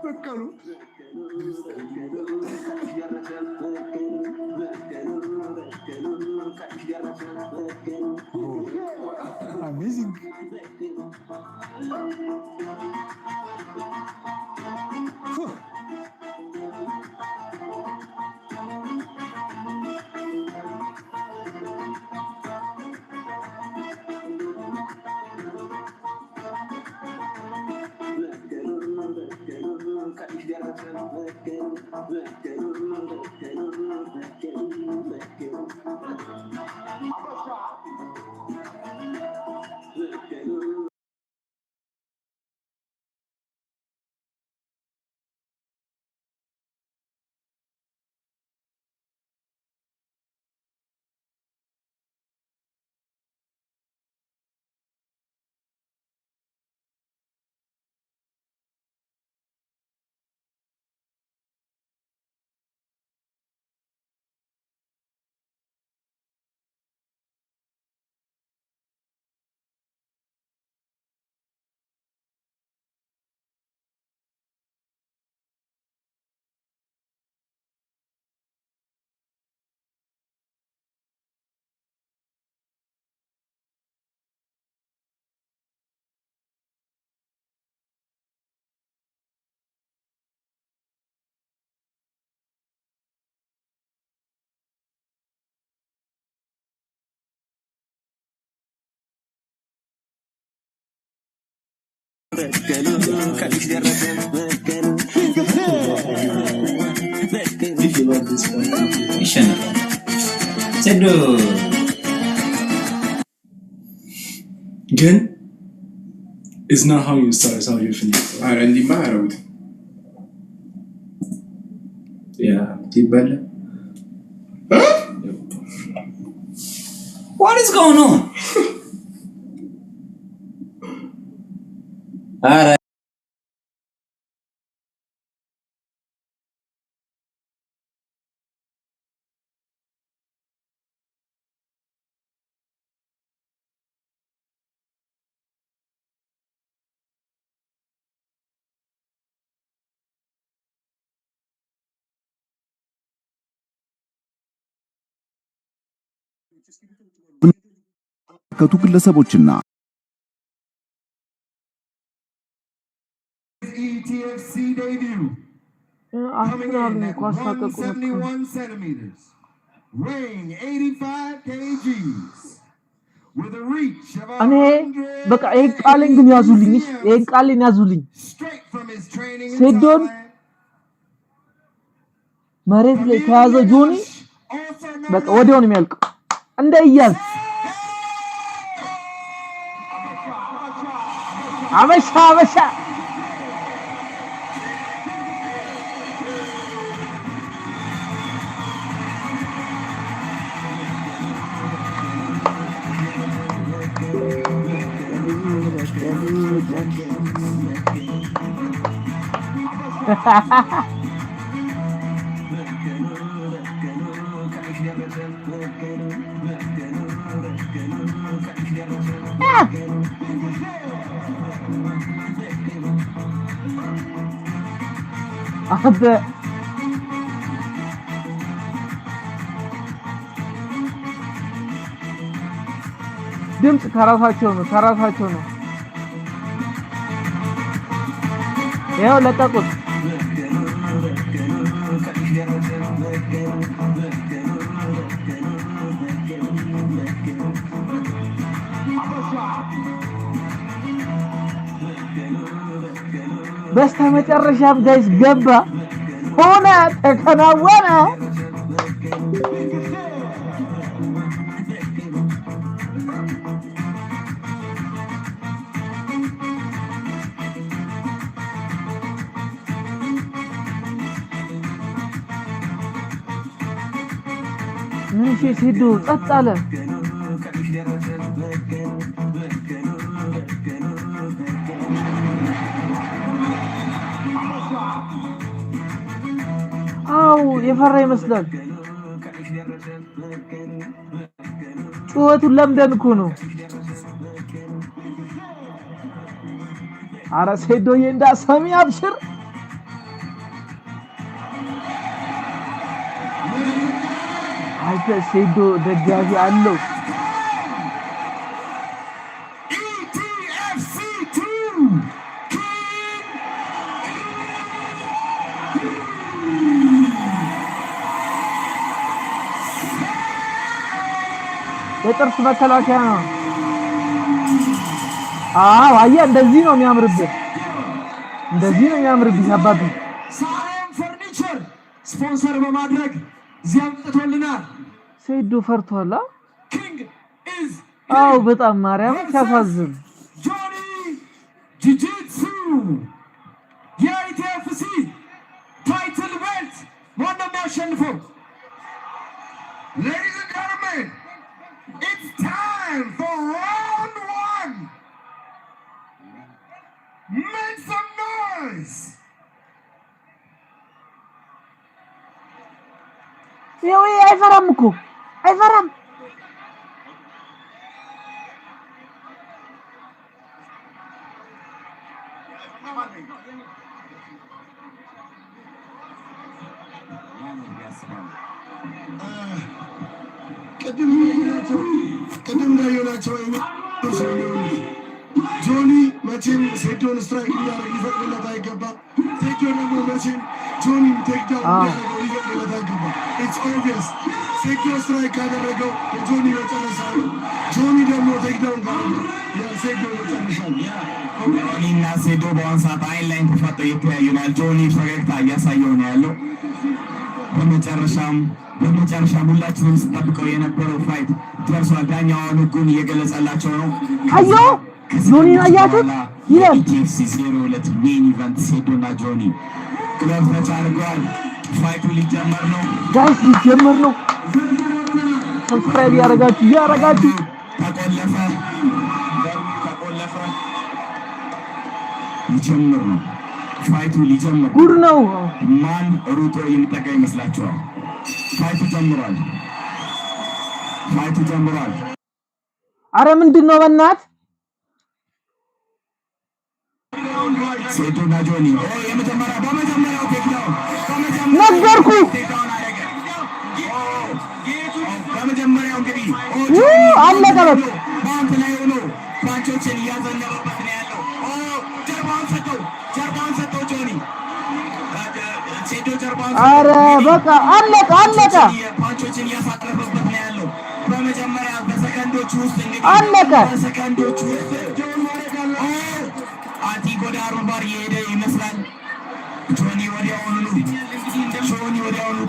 በቀሉ amazing Again, it's not how you start, it's how you finish. Yeah, what is going on? All right. ከቱ ግለሰቦችና ETFC debut coming in at 171 centimeters, weighing 85 kgs, with a reach of 100. በቃ ይሄን ቃልን ግን ያዙልኝ፣ ይሄን ቃልን ያዙልኝ። Straight from his training in ሴዶን መሬት ላይ ከያዘ ጆኒ በቃ ወዲያው ነው የሚያልቀው እንደያዝ አበሻ አንተ ድምጽ ከራሳቸው ነው ያው ለቀቁት በስተመጨረሻም ጋይስ ገባ ሆነ ተከናወነ ምን ሲዱ ጸጥ አለ አው የፈራ ይመስላል ጩኸቱን ለምደን እኮ ነው። ኧረ ሴዶዬ እንዳሰሚ አብሽር። አይተ ሴዶ ደጋፊ አለው። የጥርስ መከላከያ ነው። አዎ አየህ፣ እንደዚህ ነው የሚያምርብህ። እንደዚህ ነው የሚያምርብህ አባቢ። ሳሌም ፈርኒቸር ስፖንሰር በማድረግ እዚያም ጥቶልናል። ሴዶ ፈርቷል። ኪንግ ኢዝ አዎ በጣም ማርያም ሲያሳዝን። ጆኒ ጂጂትሱ የኢቲኤፍሲ ታይትል ቤልት ማን ነው የሚያሸንፈው? Ladies and gentlemen, it's time for round one. Make some noise. ይኸው አይፈራም እኮ አይፈራም። ቅድም እንዳየናቸው ጆኒ መቼም ሴዶን ስትራይክ እንዲያደርግ ሊፈቅድለት አይገባም። ሴዶ ደግሞ መቼም ጆኒን ቴክዳውን እንዲያደርገው ሊፈቅድለት አይገባም። ኢትስ ኦብቪየስ ሴዶ ስትራይክ ካደረገው የጆኒ መጨረሻ ነው። ጆኒ ደግሞ ቴክዳውን ካደረገው የሴዶ መጨረሻ ነው። ጆኒ እና ሴዶ በአሁኑ ሰዓት አይን ላይን ተፋጠው እየተያዩ ነው። ጆኒ ፈገግታ እያሳየው ነው ያለው። በመጨረሻም ሁላችንም ስንጠብቀው የነበረው ፋይት ደርሷል። ዳኛውን ህጉን እየገለጸላቸው ነው። አዮ ጆኒን አያችሁት? ይላል ኢቲኤፍሲ 02 ሜን ኢቨንት ሴዶና ጆኒ ክለብ ነፃ አድርገዋል። ፋይቱ ሊጀመር ነው ጋይስ፣ ሊጀመር ነው። ሰብስክራይብ ያረጋችሁ ተቆለፈ ሊጀመር ነው። ፋይቱ ሊጀመር ጉድ ነው። ማን ሩጦ የሚጠጋ ይመስላችኋል? ፋይቱ ጀምሯል። አረ ምንድነው በእናት ሴዶና ጆኒ በመጀመሪያው ቴክዳውን ነገርኩ። በመጀመሪያው እንግዲህ አለቀ በቃ። ባንክ ላይ ሆኖ ፓንቾችን እያዘነበበት ነው ያለው። ጀርባውን ሰጠው ጆኒ። ሴዶ ጀርባውን አረ በቃ አለቀ። ፓንቾችን እያሳረፈበት ነው ያለው። በመጀመሪያ በሰከንዶች ውስጥ እንግዲህ አለቀ። በሰከንዶች ውስጥ አቲጎዳ አርምባር እየሄደ ይመስላል። ጆኒ ወዲያውኑ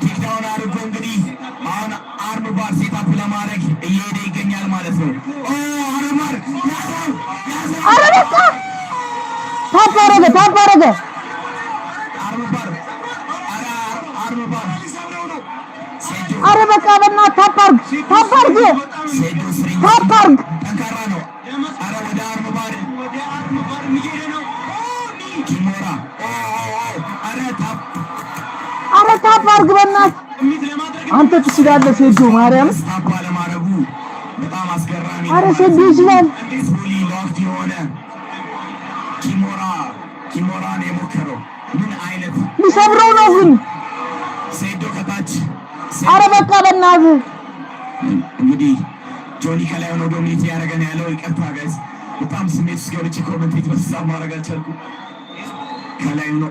ቴክዳውን አድርጎ እንግዲህ አሁን አርምባር ሴታፕ ለማድረግ እየሄደ ይገኛል ማለት ነው። አርምባር አረ በቃ ታፕ አረገ። አረ በቃ በእናትህ ታፕ አርግ። ጠንካራ ነው። አረ ወደ አርምባር እየሄደ ነው። ኪሞራ አረ ታፕ አርግ በእናትህ አንተ ትችላለህ ሴዶ ማርያም። ታፕ አለማድረጉ በጣም አስገራሚ። አረ ሴዶ ይችላል። ፉሊ ሎክድ የሆነ ኪሞራን የሞከረው ምን አይነት ሊሰብረው ነው ግን ሴዶ ከታች። አረ በቃ በእናትህ እንግዲህ ጆኒ ከላይ ሆኖ ዶሚኔት እያደረገ ነው ያለው። ይቅርታ ጋይስ፣ በጣም ስሜት ውስጥ ገብቼ ኮሜንቴት በተሳብ ማድረግ አልቻልኩም። ከላይ ሆኖ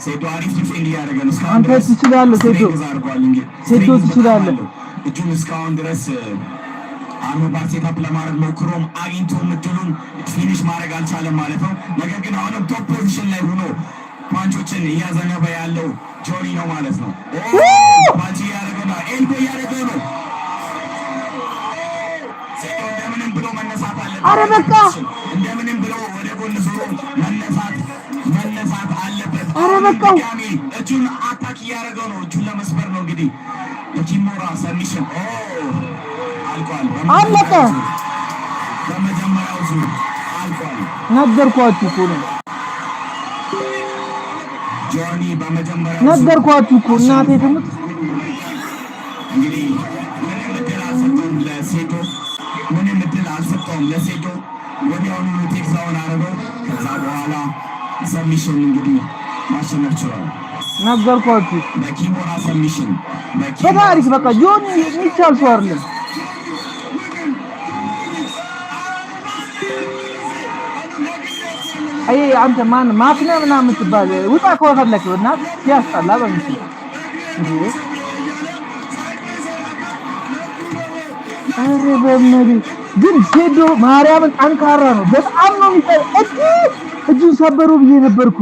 ሴዶ አሪፍ ዲፌንድ እያደረገ ነው። አንተ ትችላለህ ሴዶ ትችላለህ። እጁን እስካሁን ድረስ አርምባር ሴታፕ ለማድረግ ሞክሮም አግኝቶም እድሉን ፊኒሽ ማድረግ አልቻለም ማለት ነው። ነገር ግን አሁንም ቶፕ ፖዚሽን ላይ ሆኖ ፓንቾችን እያዘነበ ያለው ጆኒ ነው ማለት ነው። ፓንች እያደረገ ነው፣ ኤልቦ እያደረገ ነው። እንደምንም ብሎ መነሳት አለበት። አረ በቃ እንደምንም ብሎ ወደ ጎን ዞሮ መነሳት አለበት። አረ በቃ እጁን አታክ እያደረገው ነው። እጁን ለመስበር ነው እንግዲህ ኪሞራ ሰሚሽን አልቋል። አለቀ። በመጀመሪያው ዙር አልቋል። ነገርኳችሁ እኮ ነው። ጆኒ በመጀመሪያው ነገርኳችሁ እኮ እናቴ ትሙት። እንግዲህ ሴዶ ምንም እድል አልሰጠውም ለሴዶ ወዲያውኑ ቴክሳውን አረገው ከዛ በኋላ ሰሚሽን እንግዲህ ማሸነፍ ችሏል ነገርኳችሁ በኪሞራ ሰሚሽን በታሪክ በቃ ጆኒ የሚቻል ሰው አይደለም አይ አንተ ማን ማፍነ ምናምን ትባል ውጣ ከወፈለክ እና ያስጣላ በምት አረ በመሪ ግን ሴዶ ማርያምን ጠንካራ ነው በጣም ነው እጁን ሰበሩ ብዬ ነበርኩ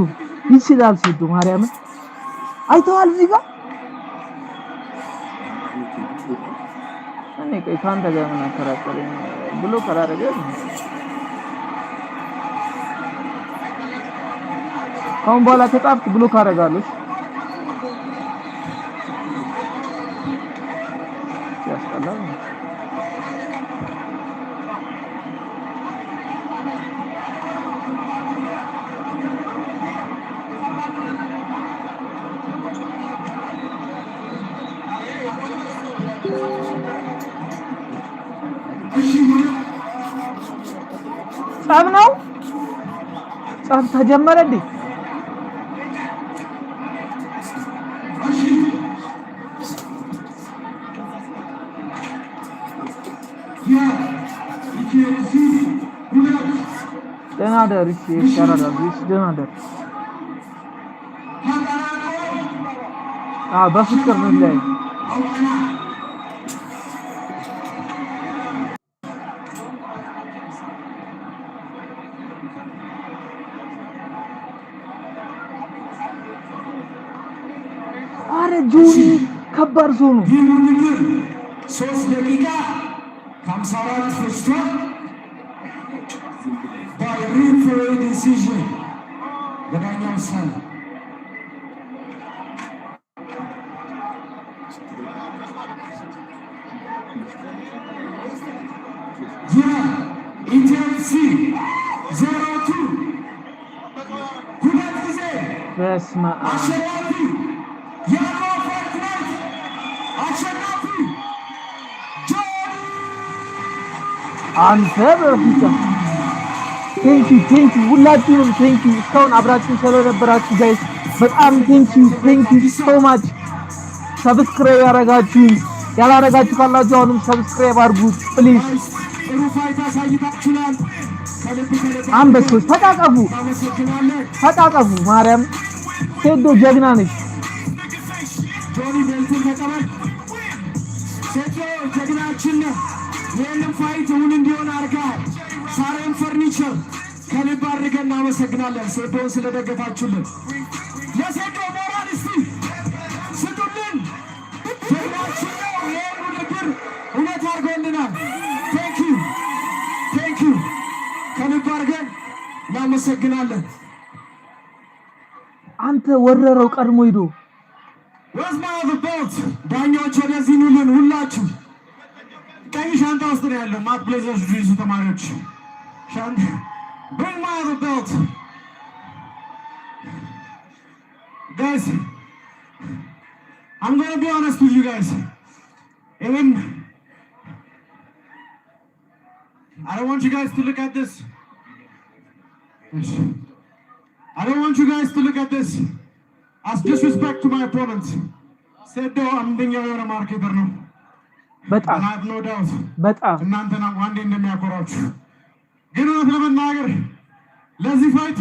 ይችላል ሴዶ ማርያምን አይተዋል እዚህ ጋር እኔ ካንተ ጋር ምን አከራከረኝ ብሎ ከራረገ አሁን በኋላ ተጣፍክ ብሎ ካረጋለሽ ያስጠላል ጻፍ ነው ጻፍ ተጀመረ እንዴ ደህና ደር እሺ ይሻላል ደህና ደር በፍቅር ነው ላይ አረ ጆኒ ከባድ ሰው ነው 3 ደቂቃ 54 ፍስቷል by referee decision በዳኛው ውሳኔ ኢንተርሲ 02 ሁለት ጊዜ በስመ አብ አሸናፊ አሸናፊ አንተ በፊት ቴንኪ ሁላችሁም ቴንኪ እስካሁን አብራችሁ ስለነበራችሁ ጋይስ በጣም ቴንኪ ሶ ማች ሰብስክራይብ ያላረጋችሁ ካላችሁ አሁንም ሰብስክራይብ አድርጉት ፕሊዝ ሩፋይታ ሳይታችሁናል አንበሶች ተቃቀፉ ማርያም ሴዶ ጀግና ነሽ ጆኒ ቤልቱን ተቀበል ሴዶ ጀግናችን ነው ይህንን ፋይት እውን እንዲሆን አድርገሃል ሳሬም ፈርኒቸር ከልብ አድርገን እናመሰግናለን ሴዶን ስለደገፋችሁልን ለሴዶ ሞራል እስቲ ስጡልን ጀግናችን ነው ይህን ውድድር እውነት አድርጎልናል ቴንኪዩ ከልብ አድርገን እናመሰግናለን አንተ ወረረው ቀድሞ ሄዶ ወዝማው በቦት ዳኞች ወደዚህ ኑልን ሁላችሁ ቀይ ሻንጣ ውስጥ ነው ያለው ማት ብሌዘርስ ጁኒስ ተማሪዎች ሻንጣ bring my other belt guys I'm going to be honest with you guys even I don't want you guys to look at this I don't want you guys to look at this as disrespect to my opponent said though I'm being your marketer no በጣም I have no doubt በጣም እናንተና ዋንዴ እንደሚያቆራችሁ ግን እውነት ለመናገር ለዚህ ፋይት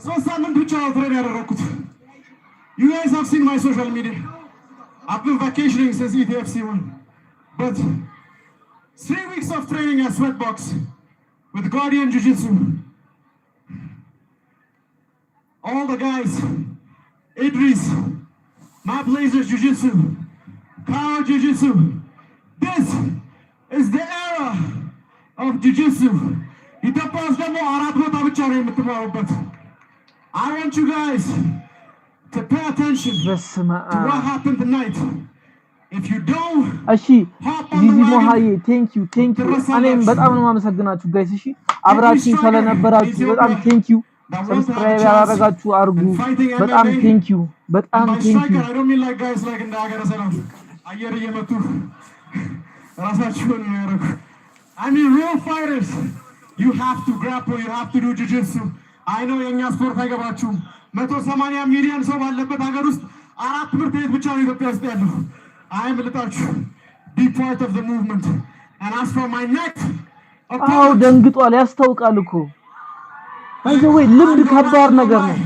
3 ሳምንት ብቻ ትሬን ያደረኩት you guys have seen my social media I've been vacationing since ETFC won but 3 weeks of training at Sweatbox with Guardian Jiu-Jitsu all the guys Idris my Blazers Jiu-Jitsu Kao Jiu-Jitsu this is the era of Jiu-Jitsu ኢትዮጵያ ውስጥ ደግሞ 4 ቦታ ብቻ ነው የምትማሩበት I want you guys to pay attention to what happened tonight if you don't እሺ ዚዚ ሞሃዬ ቴንክ ዩ እኔም በጣም ነው ማመሰግናችሁ ጋይስ እሺ አብራችሁ ስለነበራችሁ በጣም ቴንክ ዩ ሰብስክራይብ ያላረጋችሁ አርጉ በጣም ቴንክ ዩ I don't mean like guys like in the ሀገረ ሰላም አየር እየመቱ ራሳችሁን ያረኩ I mean real fighters you have to grapple you have to do jiu-jitsu I know የኛ ስፖርት አይገባችሁም 180 ሚሊዮን ሰው ባለበት ሀገር ውስጥ አራት ትምህርት ቤት ብቻ ነው ኢትዮጵያ ውስጥ ያለው አይ ምልጣችሁ be part of the movement and as for my neck አው ደንግጧል ያስታውቃል እኮ አንተ ወይ ልምድ ከባድ ነገር ነው